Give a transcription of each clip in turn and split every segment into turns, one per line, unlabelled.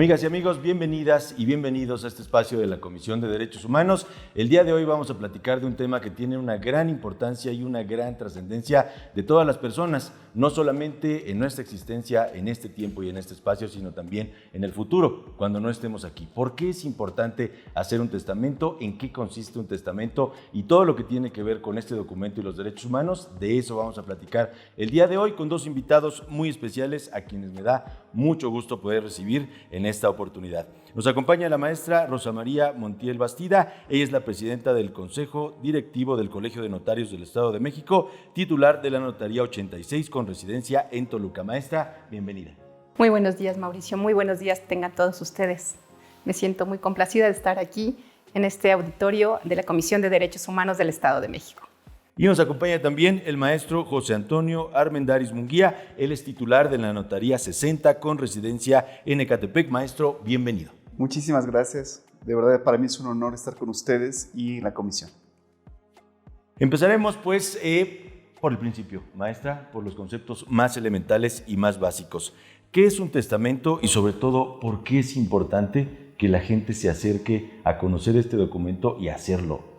Amigas y amigos, bienvenidas y bienvenidos a este espacio de la Comisión de Derechos Humanos. El día de hoy vamos a platicar de un tema que tiene una gran importancia y una gran trascendencia de todas las personas, no solamente en nuestra existencia en este tiempo y en este espacio, sino también en el futuro, cuando no estemos aquí. ¿Por qué es importante hacer un testamento? ¿En qué consiste un testamento? Y todo lo que tiene que ver con este documento y los derechos humanos, de eso vamos a platicar el día de hoy con dos invitados muy especiales a quienes me da mucho gusto poder recibir en esta oportunidad. Nos acompaña la maestra Rosa María Montiel Bastida. Ella es la presidenta del Consejo Directivo del Colegio de Notarios del Estado de México, titular de la Notaría 86 con residencia en Toluca. Maestra, bienvenida.
Muy buenos días, Mauricio. Muy buenos días tengan todos ustedes. Me siento muy complacida de estar aquí en este auditorio de la Comisión de Derechos Humanos del Estado de México.
Y nos acompaña también el maestro José Antonio Armendáriz Munguía. Él es titular de la Notaría 60 con residencia en Ecatepec. Maestro, bienvenido.
Muchísimas gracias. De verdad, para mí es un honor estar con ustedes y en la comisión.
Empezaremos pues por el principio, maestra, por los conceptos más elementales y más básicos. ¿Qué es un testamento y sobre todo por qué es importante que la gente se acerque a conocer este documento y hacerlo?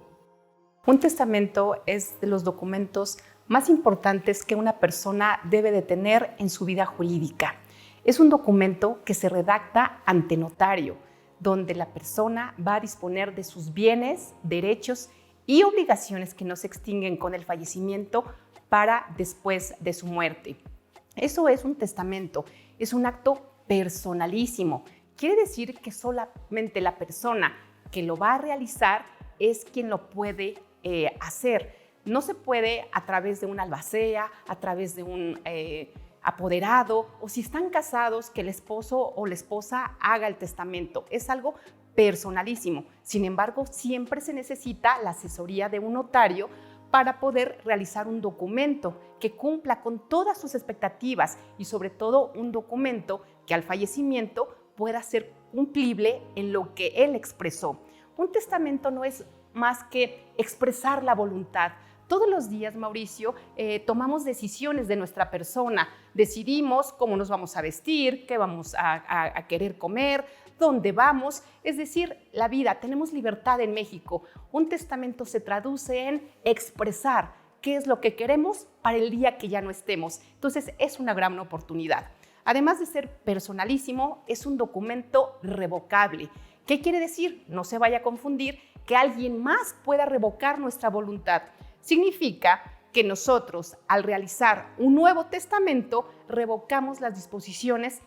Un testamento es de los documentos más importantes que una persona debe de tener en su vida jurídica. Es un documento que se redacta ante notario, donde la persona va a disponer de sus bienes, derechos y obligaciones que no se extinguen con el fallecimiento para después de su muerte. Eso es un testamento, es un acto personalísimo. Quiere decir que solamente la persona que lo va a realizar es quien lo puede hacer. No se puede a través de una albacea, a través de un apoderado, o si están casados, que el esposo o la esposa haga el testamento. Es algo personalísimo. Sin embargo, siempre se necesita la asesoría de un notario para poder realizar un documento que cumpla con todas sus expectativas y sobre todo un documento que al fallecimiento pueda ser cumplible en lo que él expresó. Un testamento no es más que expresar la voluntad. Todos los días, Mauricio, tomamos decisiones de nuestra persona. Decidimos cómo nos vamos a vestir, qué vamos a querer comer, dónde vamos. Es decir, la vida, tenemos libertad en México. Un testamento se traduce en expresar qué es lo que queremos para el día que ya no estemos. Entonces, es una gran oportunidad. Además de ser personalísimo, es un documento revocable. ¿Qué quiere decir? No se vaya a confundir que alguien más pueda revocar nuestra voluntad. Significa que nosotros, al realizar un nuevo testamento, revocamos las disposiciones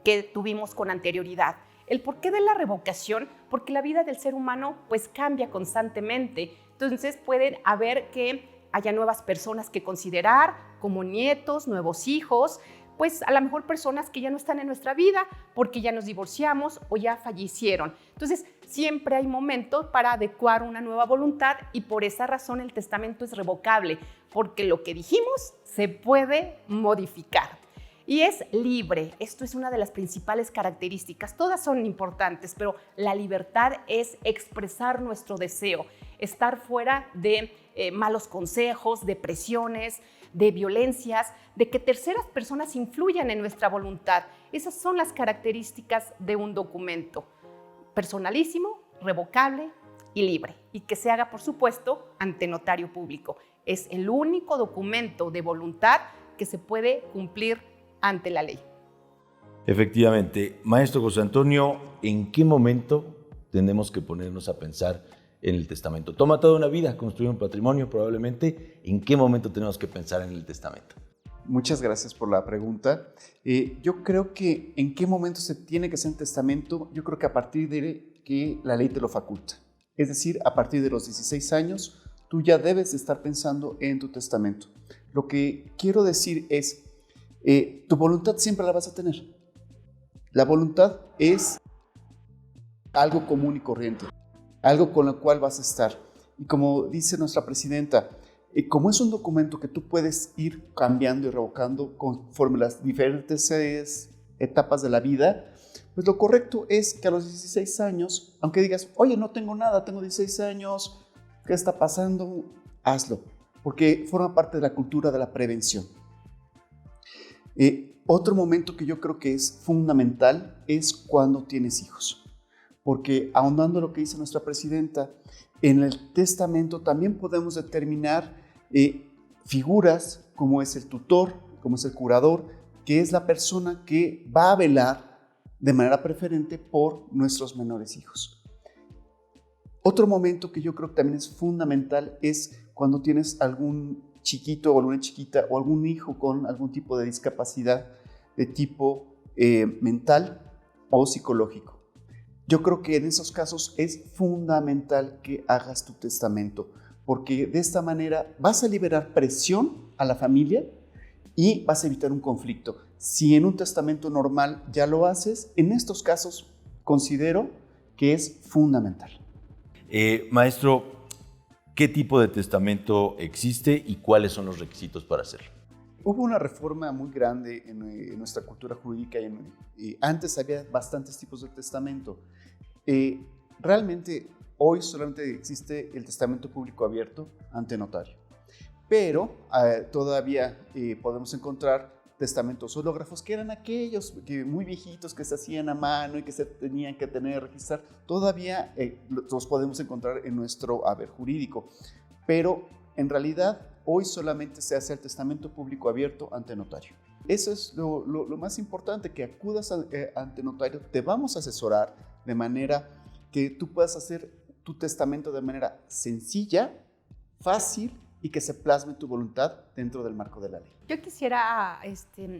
que tuvimos con anterioridad. ¿El porqué de la revocación? Porque la vida del ser humano pues cambia constantemente. Entonces pueden haber que haya nuevas personas que considerar, como nietos, nuevos hijos, pues a lo mejor personas que ya no están en nuestra vida porque ya nos divorciamos o ya fallecieron. Entonces, siempre hay momentos para adecuar una nueva voluntad y por esa razón el testamento es revocable, porque lo que dijimos se puede modificar. Y es libre. Esto es una de las principales características. Todas son importantes, pero la libertad es expresar nuestro deseo, estar fuera de malos consejos, de presiones, de violencias, de que terceras personas influyan en nuestra voluntad. Esas son las características de un documento. Personalísimo, revocable y libre. Y que se haga, por supuesto, ante notario público. Es el único documento de voluntad que se puede cumplir ante la ley.
Efectivamente. Maestro José Antonio, ¿en qué momento tenemos que ponernos a pensar en el testamento? Toma toda una vida construir un patrimonio, probablemente. ¿En qué momento tenemos que pensar en el testamento?
Muchas gracias por la pregunta. Yo creo que en qué momento se tiene que hacer un testamento, yo creo que a partir de que la ley te lo faculta. Es decir, a partir de los 16 años, tú ya debes de estar pensando en tu testamento. Lo que quiero decir es, tu voluntad siempre la vas a tener. La voluntad es algo común y corriente, algo con lo cual vas a estar. Y como dice nuestra presidenta, como es un documento que tú puedes ir cambiando y revocando conforme las diferentes etapas de la vida, pues lo correcto es que a los 16 años, aunque digas, oye, no tengo nada, tengo 16 años, ¿qué está pasando? Hazlo, porque forma parte de la cultura de la prevención. Otro momento que yo creo que es fundamental es cuando tienes hijos, porque ahondando lo que dice nuestra presidenta, en el testamento también podemos determinar figuras como es el tutor, como es el curador, que es la persona que va a velar de manera preferente por nuestros menores hijos. Otro momento que yo creo que también es fundamental es cuando tienes algún chiquito o alguna chiquita o algún hijo con algún tipo de discapacidad de tipo mental o psicológico. Yo creo que en esos casos es fundamental que hagas tu testamento, porque de esta manera vas a liberar presión a la familia y vas a evitar un conflicto. Si en un testamento normal ya lo haces, en estos casos considero que es fundamental.
Maestro, ¿qué tipo de testamento existe y cuáles son los requisitos para hacerlo?
Hubo una reforma muy grande en nuestra cultura jurídica y antes había bastantes tipos de testamento. Realmente hoy solamente existe el testamento público abierto ante notario, pero todavía podemos encontrar testamentos hológrafos, que eran aquellos muy viejitos que se hacían a mano y que se tenían que tener registrar. Todavía los podemos encontrar en nuestro haber jurídico, pero en realidad hoy solamente se hace el testamento público abierto ante notario. Eso es lo más importante, que acudas ante notario. Te vamos a asesorar de manera que tú puedas hacer tu testamento de manera sencilla, fácil y que se plasme tu voluntad dentro del marco de la ley.
Yo quisiera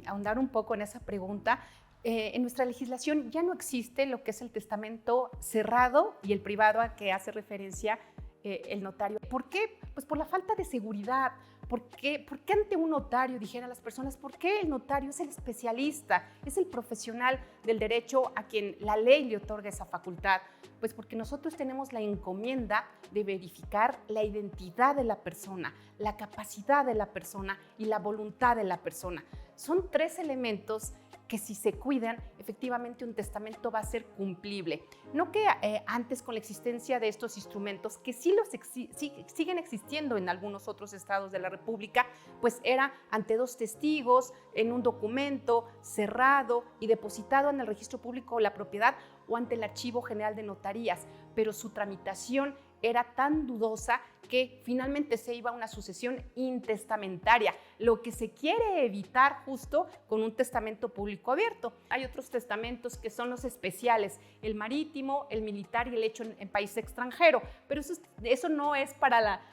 ahondar un poco en esa pregunta. En nuestra legislación ya no existe lo que es el testamento cerrado y el privado a que hace referencia el notario. ¿Por qué? Pues por la falta de seguridad. ¿Por qué ante un notario, dijeran las personas, por qué el notario es el especialista, es el profesional del derecho a quien la ley le otorga esa facultad? Pues porque nosotros tenemos la encomienda de verificar la identidad de la persona, la capacidad de la persona y la voluntad de la persona. Son tres elementos que si se cuidan, efectivamente un testamento va a ser cumplible. No que antes con la existencia de estos instrumentos, que siguen existiendo en algunos otros estados de la República, pues era ante dos testigos, en un documento cerrado y depositado en el registro público de la propiedad o ante el Archivo General de Notarías, pero su tramitación era tan dudosa que finalmente se iba a una sucesión intestamentaria, lo que se quiere evitar justo con un testamento público abierto. Hay otros testamentos que son los especiales, el marítimo, el militar y el hecho en país extranjero, pero eso no es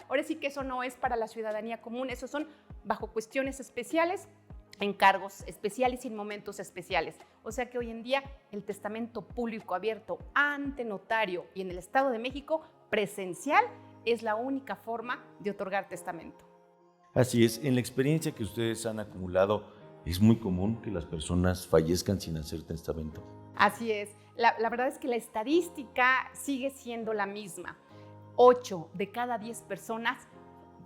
ahora sí que eso no es para la ciudadanía común, esos son bajo cuestiones especiales, en cargos especiales y en momentos especiales. O sea que hoy en día el testamento público abierto ante notario y en el Estado de México presencial es la única forma de otorgar testamento.
Así es, en la experiencia que ustedes han acumulado, ¿es muy común que las personas fallezcan sin hacer testamento?
Así es, la verdad es que la estadística sigue siendo la misma. 8 de cada 10 personas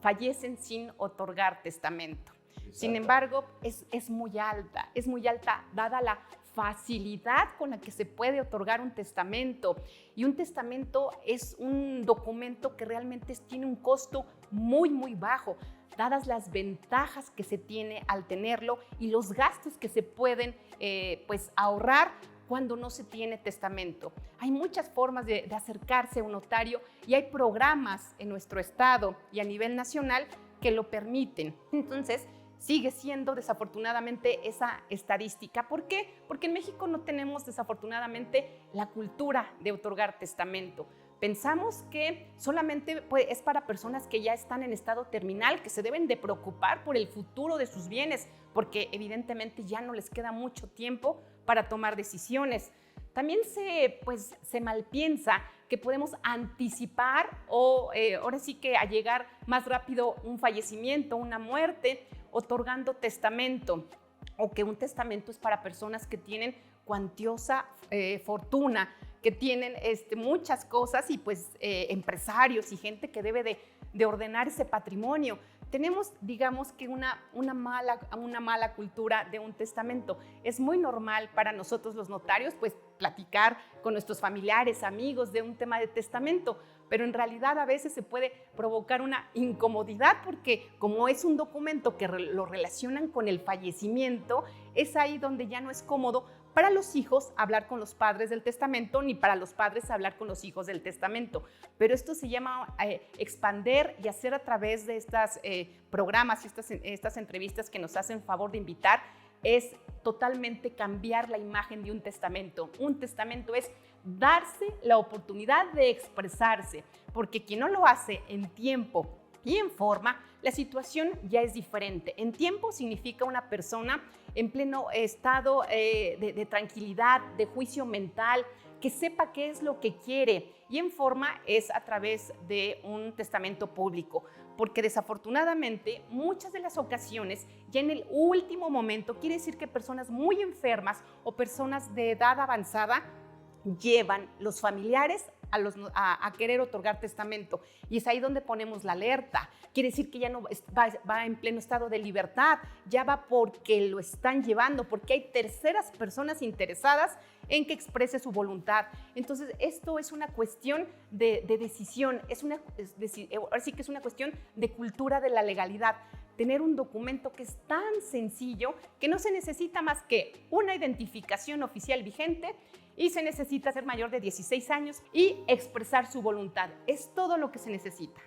fallecen sin otorgar testamento. Exacto. Sin embargo, es muy alta dada la facilidad con la que se puede otorgar un testamento. Y un testamento es un documento que realmente tiene un costo muy, muy bajo, dadas las ventajas que se tiene al tenerlo y los gastos que se pueden ahorrar cuando no se tiene testamento. Hay muchas formas de acercarse a un notario y hay programas en nuestro estado y a nivel nacional que lo permiten. Entonces, sigue siendo desafortunadamente esa estadística. ¿Por qué? Porque en México no tenemos desafortunadamente la cultura de otorgar testamento. Pensamos que solamente es para personas que ya están en estado terminal, que se deben de preocupar por el futuro de sus bienes, porque evidentemente ya no les queda mucho tiempo para tomar decisiones. También se malpiensa que podemos anticipar o ahora sí que a llegar más rápido un fallecimiento, una muerte, otorgando testamento, o que un testamento es para personas que tienen cuantiosa fortuna, que tienen muchas cosas y empresarios y gente que debe de ordenar ese patrimonio. Tenemos, digamos que una mala cultura de un testamento. Es muy normal para nosotros los notarios platicar con nuestros familiares, amigos de un tema de testamento, pero en realidad a veces se puede provocar una incomodidad porque como es un documento que lo relacionan con el fallecimiento, es ahí donde ya no es cómodo para los hijos hablar con los padres del testamento, ni para los padres hablar con los hijos del testamento. Pero esto se llama expander y hacer a través de estos programas y estas entrevistas que nos hacen favor de invitar, es totalmente cambiar la imagen de un testamento. Un testamento es darse la oportunidad de expresarse, porque quien no lo hace en tiempo y en forma, la situación ya es diferente. En tiempo significa una persona en pleno estado de tranquilidad, de juicio mental, que sepa qué es lo que quiere, y en forma es a través de un testamento público, porque desafortunadamente muchas de las ocasiones ya en el último momento, quiere decir que personas muy enfermas o personas de edad avanzada llevan los familiares a querer otorgar testamento, y es ahí donde ponemos la alerta. Quiere decir que ya no va en pleno estado de libertad, ya va porque lo están llevando, porque hay terceras personas interesadas en que exprese su voluntad. Entonces esto es una cuestión de decisión, ahora sí que es una cuestión de cultura de la legalidad. Tener un documento que es tan sencillo que no se necesita más que una identificación oficial vigente y se necesita ser mayor de 16 años y expresar su voluntad. Es todo lo que se necesita.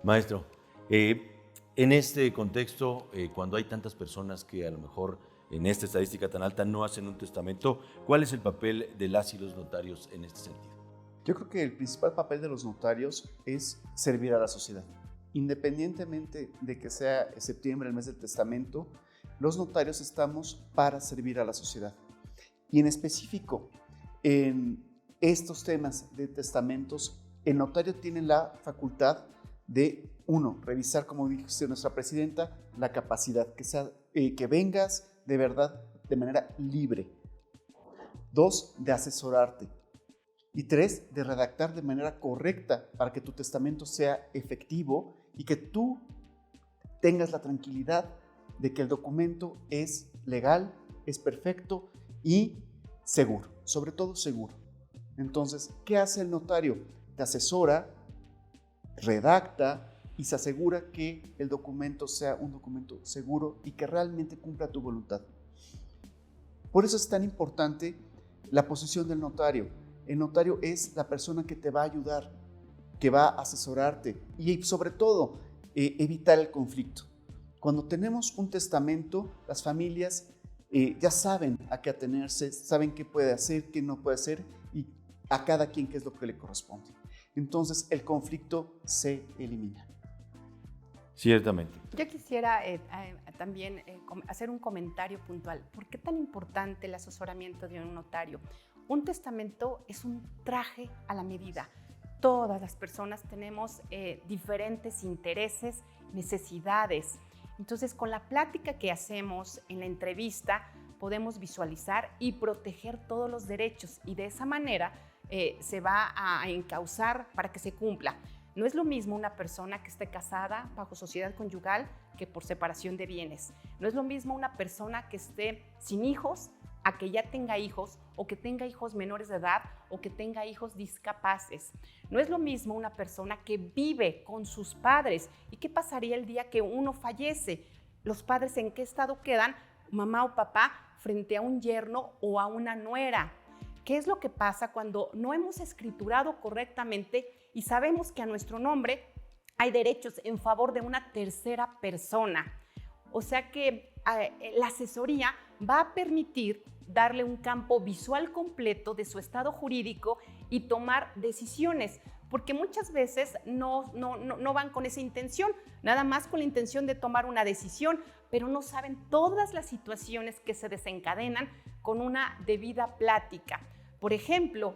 Maestro, en este contexto, cuando hay tantas personas que a lo mejor en esta estadística tan alta no hacen un testamento, ¿cuál es el papel de las y los notarios en este sentido?
Yo creo que el principal papel de los notarios es servir a la sociedad. Independientemente de que sea septiembre, el mes del testamento, los notarios estamos para servir a la sociedad. Y en específico, en estos temas de testamentos, el notario tiene la facultad de, uno, revisar, como dice nuestra presidenta, la capacidad, que vengas de verdad de manera libre. Dos, de asesorarte. Y tres, de redactar de manera correcta para que tu testamento sea efectivo y que tú tengas la tranquilidad de que el documento es legal, es perfecto y seguro, sobre todo seguro. Entonces, ¿qué hace el notario? Te asesora, redacta y se asegura que el documento sea un documento seguro y que realmente cumpla tu voluntad. Por eso es tan importante la posición del notario. El notario es la persona que te va a ayudar, que va a asesorarte y sobre todo evitar el conflicto. Cuando tenemos un testamento, las familias ya saben a qué atenerse, saben qué puede hacer, qué no puede hacer y a cada quien qué es lo que le corresponde. Entonces el conflicto se elimina.
Ciertamente.
Yo quisiera también hacer un comentario puntual. ¿Por qué tan importante el asesoramiento de un notario? Un testamento es un traje a la medida. Todas las personas tenemos diferentes intereses, necesidades. Entonces, con la plática que hacemos en la entrevista, podemos visualizar y proteger todos los derechos y de esa manera se va a encauzar para que se cumpla. No es lo mismo una persona que esté casada bajo sociedad conyugal que por separación de bienes. No es lo mismo una persona que esté sin hijos a que ya tenga hijos o que tenga hijos menores de edad o que tenga hijos discapaces. No es lo mismo una persona que vive con sus padres. ¿Y qué pasaría el día que uno fallece? ¿Los padres en qué estado quedan? Mamá o papá frente a un yerno o a una nuera. ¿Qué es lo que pasa cuando no hemos escriturado correctamente y sabemos que a nuestro nombre hay derechos en favor de una tercera persona? O sea que la asesoría va a permitir darle un campo visual completo de su estado jurídico y tomar decisiones, porque muchas veces no van con esa intención, nada más con la intención de tomar una decisión, pero no saben todas las situaciones que se desencadenan con una debida plática. Por ejemplo,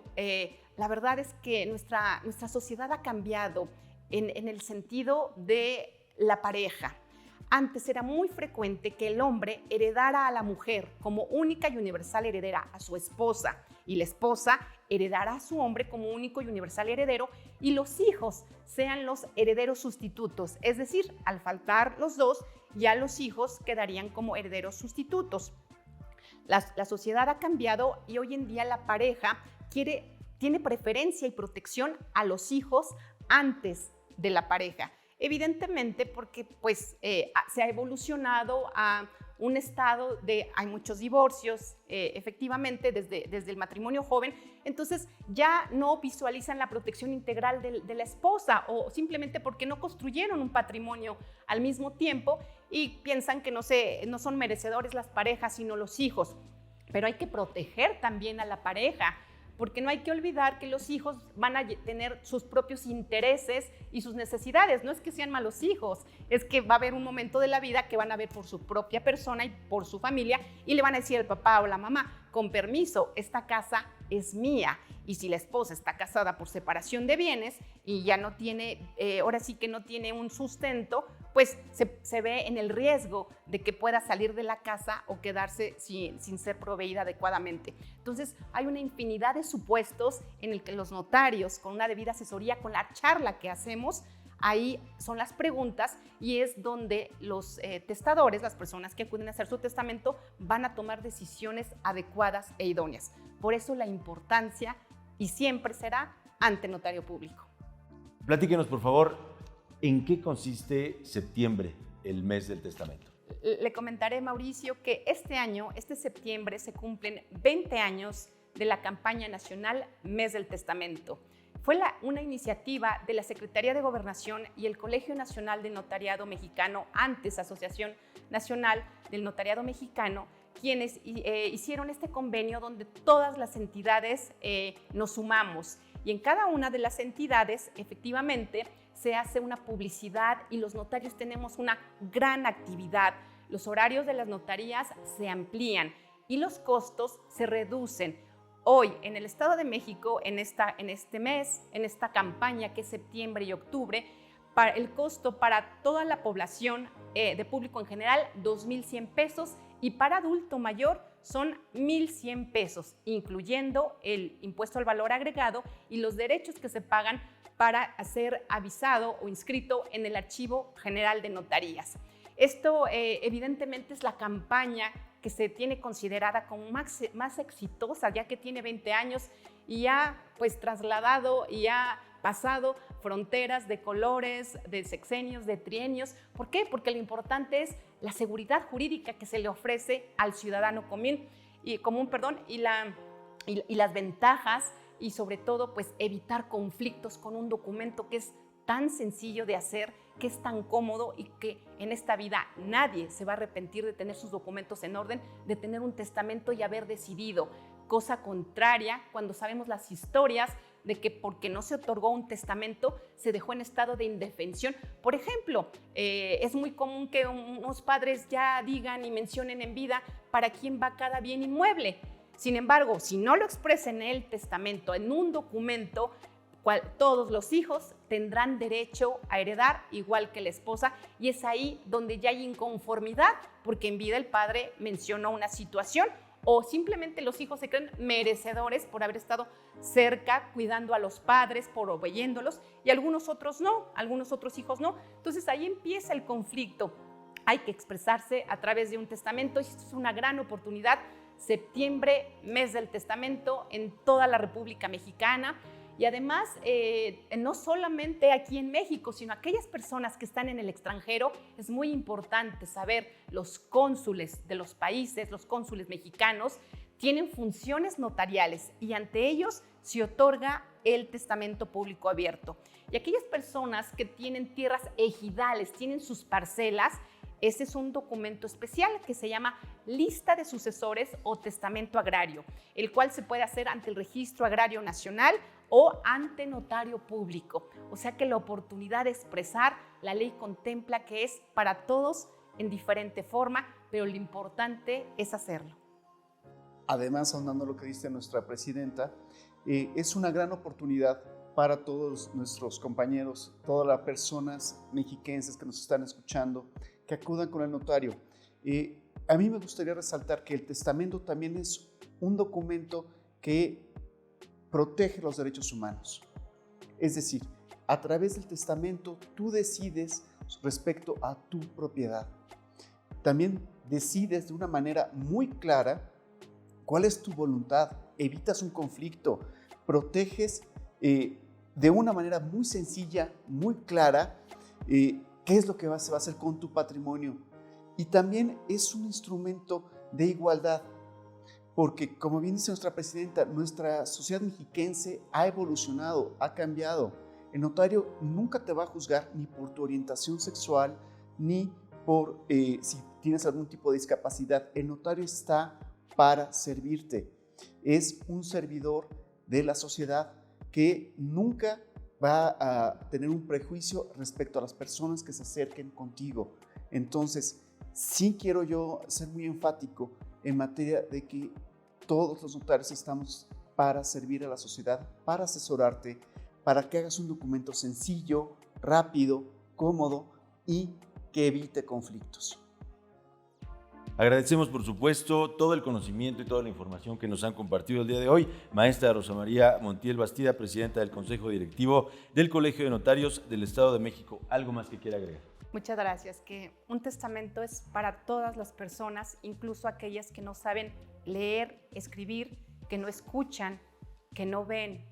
la verdad es que nuestra sociedad ha cambiado en el sentido de la pareja. Antes era muy frecuente que el hombre heredara a la mujer como única y universal heredera a su esposa y la esposa heredara a su hombre como único y universal heredero y los hijos sean los herederos sustitutos, es decir, al faltar los dos, ya los hijos quedarían como herederos sustitutos. La sociedad ha cambiado y hoy en día la pareja quiere tiene preferencia y protección a los hijos antes de la pareja. Evidentemente porque pues, se ha evolucionado a un estado de, hay muchos divorcios, efectivamente, desde el matrimonio joven, entonces ya no visualizan la protección integral de la esposa, o simplemente porque no construyeron un patrimonio al mismo tiempo y piensan que no son merecedores las parejas, sino los hijos. Pero hay que proteger también a la pareja, porque no hay que olvidar que los hijos van a tener sus propios intereses y sus necesidades. No es que sean malos hijos, es que va a haber un momento de la vida que van a ver por su propia persona y por su familia y le van a decir al papá o la mamá, con permiso, esta casa es mía. Y si la esposa está casada por separación de bienes y ya no tiene, ahora sí que no tiene un sustento, pues se ve en el riesgo de que pueda salir de la casa o quedarse sin ser proveída adecuadamente. Entonces, hay una infinidad de supuestos en el que los notarios, con una debida asesoría, con la charla que hacemos, ahí son las preguntas y es donde los testadores, las personas que acuden a hacer su testamento, van a tomar decisiones adecuadas e idóneas. Por eso la importancia, y siempre será ante notario público.
Platíquenos, por favor, ¿en qué consiste septiembre, el mes del testamento?
Le comentaré, Mauricio, que este septiembre, se cumplen 20 años de la campaña nacional Mes del Testamento. Fue una iniciativa de la Secretaría de Gobernación y el Colegio Nacional del Notariado Mexicano, antes Asociación Nacional del Notariado Mexicano, quienes hicieron este convenio donde todas las entidades nos sumamos. Y en cada una de las entidades, efectivamente, se hace una publicidad y los notarios tenemos una gran actividad. Los horarios de las notarías se amplían y los costos se reducen. Hoy, en el Estado de México, en este mes, en esta campaña que es septiembre y octubre, el costo para toda la población de público en general, 2,100 pesos, y para adulto mayor son 1,100 pesos, incluyendo el impuesto al valor agregado y los derechos que se pagan para ser avisado o inscrito en el Archivo General de Notarías. Esto evidentemente es la campaña que se tiene considerada como más exitosa, ya que tiene 20 años y ha pues trasladado y ha pasado fronteras de colores, de sexenios, de trienios. ¿Por qué? Porque lo importante es la seguridad jurídica que se le ofrece al ciudadano común y las ventajas y sobre todo pues evitar conflictos con un documento que es tan sencillo de hacer, que es tan cómodo y que en esta vida nadie se va a arrepentir de tener sus documentos en orden, de tener un testamento y haber decidido. Cosa contraria cuando sabemos las historias de que porque no se otorgó un testamento se dejó en estado de indefensión. Por ejemplo, es muy común que unos padres ya digan y mencionen en vida para quién va cada bien inmueble. Sin embargo, si no lo expresan en el testamento, en un documento, todos los hijos tendrán derecho a heredar igual que la esposa, y es ahí donde ya hay inconformidad porque en vida el padre mencionó una situación o simplemente los hijos se creen merecedores por haber estado cerca cuidando a los padres, por obeyéndolos, y algunos otros no, algunos otros hijos no. Entonces ahí empieza el conflicto. Hay que expresarse a través de un testamento y esto es una gran oportunidad. Septiembre, mes del testamento en toda la República Mexicana. Y además, no solamente aquí en México, sino aquellas personas que están en el extranjero, es muy importante saber, los cónsules de los países, los cónsules mexicanos, tienen funciones notariales y ante ellos se otorga el testamento público abierto. Y aquellas personas que tienen tierras ejidales, tienen sus parcelas, ese es un documento especial que se llama Lista de Sucesores o Testamento Agrario, el cual se puede hacer ante el Registro Agrario Nacional o ante notario público. O sea que la oportunidad de expresar, la ley contempla que es para todos en diferente forma, pero lo importante es hacerlo.
Además, ahondando lo que dice nuestra presidenta, es una gran oportunidad para todos nuestros compañeros, todas las personas mexiquenses que nos están escuchando, que acudan con el notario. A mí me gustaría resaltar que el testamento también es un documento que protege los derechos humanos. Es decir, a través del testamento tú decides respecto a tu propiedad. También decides de una manera muy clara cuál es tu voluntad, evitas un conflicto. proteges de una manera muy sencilla, muy clara, qué es lo que se va a hacer con tu patrimonio. Y también es un instrumento de igualdad, porque como bien dice nuestra presidenta, nuestra sociedad mexiquense ha evolucionado, ha cambiado. El notario nunca te va a juzgar ni por tu orientación sexual, ni por si tienes algún tipo de discapacidad. El notario está para servirte. Es un servidor de la sociedad que nunca va a tener un prejuicio respecto a las personas que se acerquen contigo. Entonces, sí quiero yo ser muy enfático en materia de que todos los notarios estamos para servir a la sociedad, para asesorarte, para que hagas un documento sencillo, rápido, cómodo y que evite conflictos.
Agradecemos, por supuesto, todo el conocimiento y toda la información que nos han compartido el día de hoy. Maestra Rosa María Montiel Bastida, presidenta del Consejo Directivo del Colegio de Notarios del Estado de México. ¿Algo más que quiera agregar?
Muchas gracias. Que un testamento es para todas las personas, incluso aquellas que no saben leer, escribir, que no escuchan, que no ven.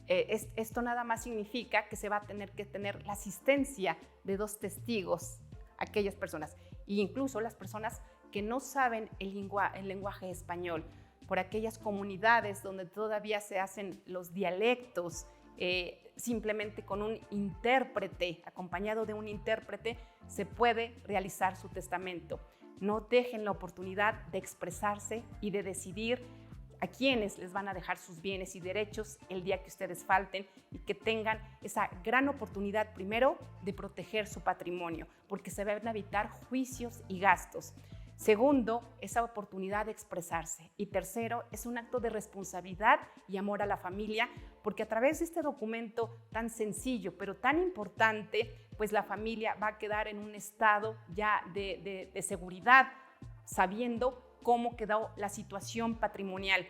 Esto nada más significa que se va a tener que tener la asistencia de 2 testigos, aquellas personas, e incluso las personas que no saben el lenguaje español, por aquellas comunidades donde todavía se hacen los dialectos, simplemente con un intérprete, acompañado de un intérprete, se puede realizar su testamento. No dejen la oportunidad de expresarse y de decidir a quiénes les van a dejar sus bienes y derechos el día que ustedes falten, y que tengan esa gran oportunidad, primero, de proteger su patrimonio, porque se van a evitar juicios y gastos. Segundo, esa oportunidad de expresarse. Y tercero, es un acto de responsabilidad y amor a la familia, porque a través de este documento tan sencillo, pero tan importante, pues la familia va a quedar en un estado ya de seguridad, sabiendo cómo quedó la situación patrimonial.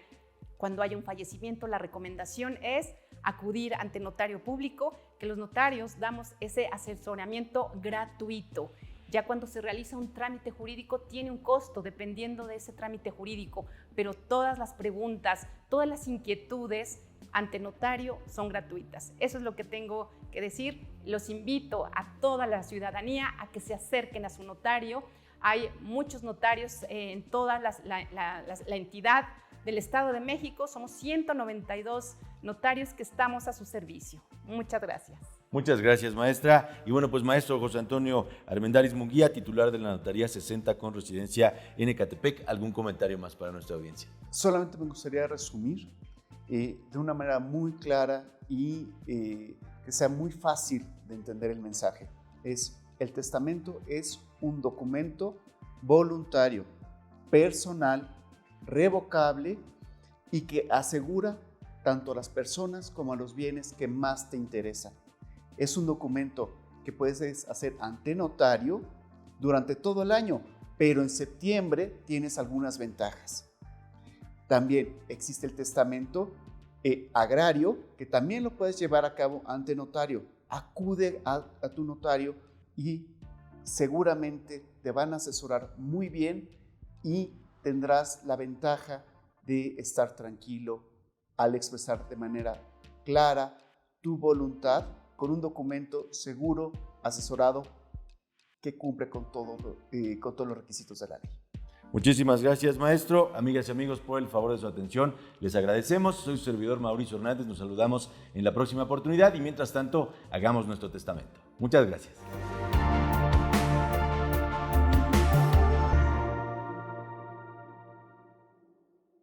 Cuando haya un fallecimiento, la recomendación es acudir ante notario público, que los notarios damos ese asesoramiento gratuito. Ya cuando se realiza un trámite jurídico tiene un costo dependiendo de ese trámite jurídico, pero todas las preguntas, todas las inquietudes ante notario son gratuitas. Eso es lo que tengo que decir. Los invito a toda la ciudadanía a que se acerquen a su notario. Hay muchos notarios en toda la entidad del Estado de México. Somos 192 notarios que estamos a su servicio. Muchas gracias.
Muchas gracias, maestra. Y bueno, pues maestro José Antonio Armendáriz Munguía, titular de la Notaría 60 con residencia en Ecatepec, ¿algún comentario más para nuestra audiencia?
Solamente me gustaría resumir de una manera muy clara y que sea muy fácil de entender el mensaje. El testamento es un documento voluntario, personal, revocable y que asegura tanto a las personas como a los bienes que más te interesan. Es un documento que puedes hacer ante notario durante todo el año, pero en septiembre tienes algunas ventajas. También existe el testamento agrario, que también lo puedes llevar a cabo ante notario. Acude a tu notario y seguramente te van a asesorar muy bien y tendrás la ventaja de estar tranquilo al expresar de manera clara tu voluntad con un documento seguro, asesorado, que cumple con todos los requisitos de la ley.
Muchísimas gracias, maestro. Amigas y amigos, por el favor de su atención, les agradecemos. Soy su servidor Mauricio Hernández. Nos saludamos en la próxima oportunidad y mientras tanto, hagamos nuestro testamento. Muchas gracias.